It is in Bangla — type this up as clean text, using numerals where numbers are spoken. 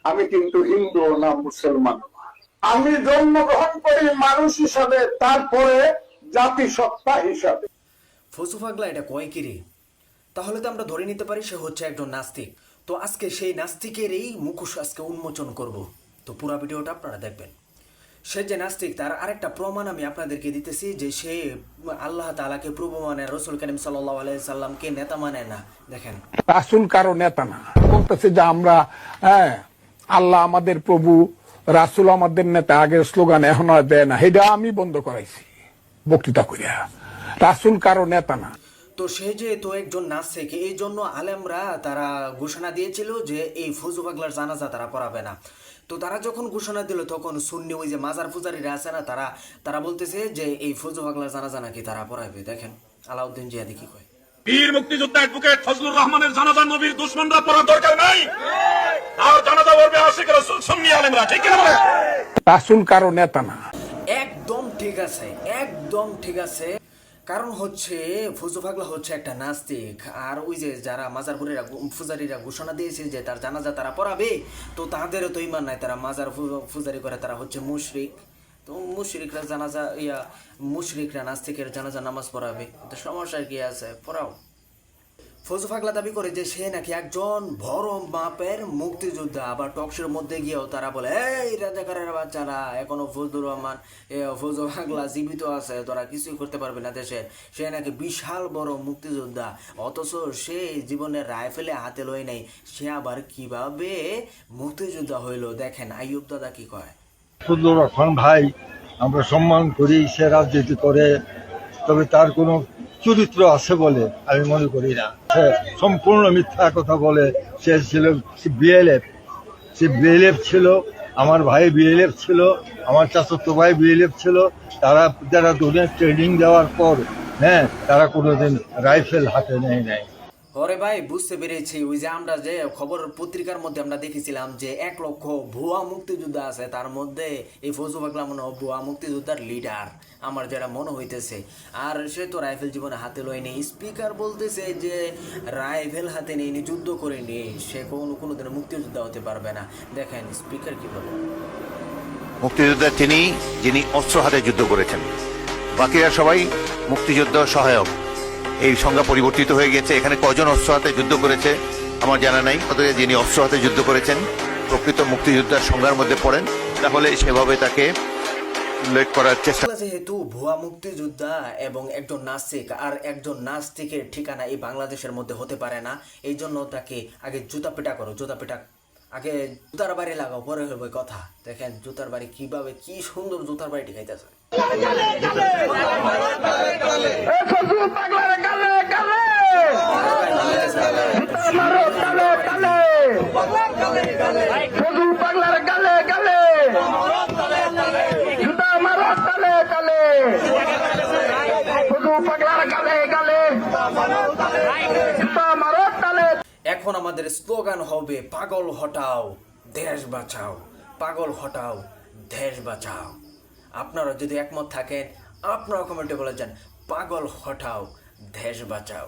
আমি কিন্তু হিন্দু না মুসলমান। আমি জন্মগ্রহণ করি মানুষ হিসাবে, তারপরে জাতিসত্তা হিসাবে। ফজু পাগলা এটা কয় কি রে? তাহলে তো আমরা ধরে নিতে পারি সে হচ্ছে একজন নাস্তিক। তো আজকে সেই নাস্তিকের এই মুখোশ আজকে উন্মোচন করব। তো পুরো ভিডিওটা আপনারা দেখবেন। সে যে নাস্তিক তার আরেকটা প্রমাণ আমি আপনাদেরকে দিতেছি, যে সে আল্লাহ তাআলাকে প্রভু মানে, রসুল করিম সাল্লাল্লাহু আলাইহি সাল্লামকে নেতা মানে না। দেখেন, রাসূল কারো নেতা না, বলতেছে যে আমরা আল্লাহ আমাদের প্রভু, রাসূল আমাদের নেতা। আগের স্লোগান এখন আর দেয় না, এটা আমি বন্ধ করাইছি বক্তৃতা করিয়া। রাসূল কারো নেতা না। তো সে যে তো একজন নাস্তিক, এই জন্য আলেমরা তারা ঘোষণা দিয়েছিল যে এই ফজু পাগলার জানাজা তারা পড়াবে না। তো তারা যখন ঘোষণা দিল তখন সুন্নি ওই যে মাজার পূজারীরা আছে না, তারা বলতেছে যে এই ফজু পাগলার জানাজা নাকি তারা পড়াবে। দেখেন আলাউদ্দিন জিহাদি কি কয়। বীর মুক্তিযোদ্ধা অ্যাডভোকেট ফজলুর রহমানের জানাজা নবীর দুশমনরা পড়ার দরকার নাই, আর জানাজা পড়বে আশিক রাসূল সুন্নি আলেমরা। ঠিক কিনা বলে? রাসূল কারো নেতা না। একদম ঠিক আছে, একদম ঠিক আছে। কারণ হচ্ছে ফজু পাগলা হচ্ছে একটা নাস্তিক, আর ওই যে যারা মাজার পূজারীরা ঘোষণা দিয়েছে যে তার জানাজা তারা পড়াবে, তো তাদেরও তো ইমান নাই, তারা মাজার পূজারি করে, তারা হচ্ছে মুশরিক। তো মুশরিকরা জানাজা মুশরিকরা নাস্তিকের জানাজা নামাজ পড়াবে, তো সমস্যা কি আছে? পড়াও। ফজু পাগলা দাবি করে যে সে নাকি একজন বড় মাপের মুক্তিযোদ্ধা। আবার টকশোর মধ্যে গিয়েও তারা বলে, এই রাজাকারের বাচ্চারা, এখনো ফজলুর রহমান ফজু পাগলা জীবিত আছে, তোরা কিছুই করতে পারবে না দেশের। সে নাকি বিশাল বড় মুক্তিযোদ্ধা, অথচ সে জীবনের রাইফেলে হাতে লয় নাই। সে আবার কিভাবে মুক্তিযোদ্ধা হইল? দেখেন আইয়ুব দাদা কি কয়। ফজলুর রহমান ভাই আমরা সম্মান করি, সে রাজনীতি করে, তবে তার কোনো চরিত্র আছে বলে আমি মনে করি না। সে সম্পূর্ণ মিথ্যা কথা বলে। সে ছিল বিএলএফ, সে বিএলএফ ছিল, আমার ভাই বিএলএফ ছিল, আমার চাচাতো ভাই বিএলএফ ছিল। তারা যারা দুনিয়া ট্রেনিং দেওয়ার পর তারা কোনোদিন রাইফেল হাতে নেয় নাই। ওরে ভাই বুঝতে পেরেছি, ওই যে আমরা যে খবর পত্রিকার মধ্যে আমরা দেখেছিলাম যে 1 লক্ষ ভুয়া মুক্তিযোদ্ধা আছে, তার মধ্যে এই ফজু পাগলা মনে হয় ভুয়া মুক্তিযোদ্ধার লিডার, আমার যেটা মনে হইতেছে। আর সে তো রাইফেল জীবনে হাতে লয়নি। স্পিকার বলতেছে যে রাইফেল হাতে নেয়নি, যুদ্ধ করেনি, সে কোনোদিন মুক্তিযোদ্ধা হতে পারবে না। দেখেন স্পিকার কি বলে। মুক্তিযোদ্ধা তিনি যিনি অস্ত্র হাতে যুদ্ধ করেছেন, বাকিরা সবাই মুক্তিযুদ্ধ সহায়ক। এই সংজ্ঞা পরিবর্তিত হয়ে গেছে। এখানে কজন অস্ত্র হাতে যুদ্ধ করেছে আমার জানা নাই। অতএব যিনি অস্ত্র হাতে যুদ্ধ করেছেন প্রকৃত মুক্তিযোদ্ধার সংজ্ঞার মধ্যে পড়েন, তাহলে সেভাবে তাকে উল্লেখ করার চেষ্টা। যেহেতু ভুয়া মুক্তিযোদ্ধা এবং একজন নাস্তিক, আর একজন নাস্তিকের ঠিকানা এই বাংলাদেশের মধ্যে হতে পারে না, এই জন্য তাকে আগে জুতা পেটা করো, জুতা পেটা, আগে জুতার বাড়ি লাগাও, পরে হবে কথা। দেখেন জুতার বাড়ি কিভাবে, কি সুন্দর জুতার বাড়িটি খাইতেছে। এখন আমাদের স্লোগান হবে পাগল হটাও দেশ বাঁচাও, পাগল হটাও দেশ বাঁচাও। আপনারা যদি একমত থাকেন আপনারা কমেন্টে বলে যান পাগল হটাও দেশ বাঁচাও।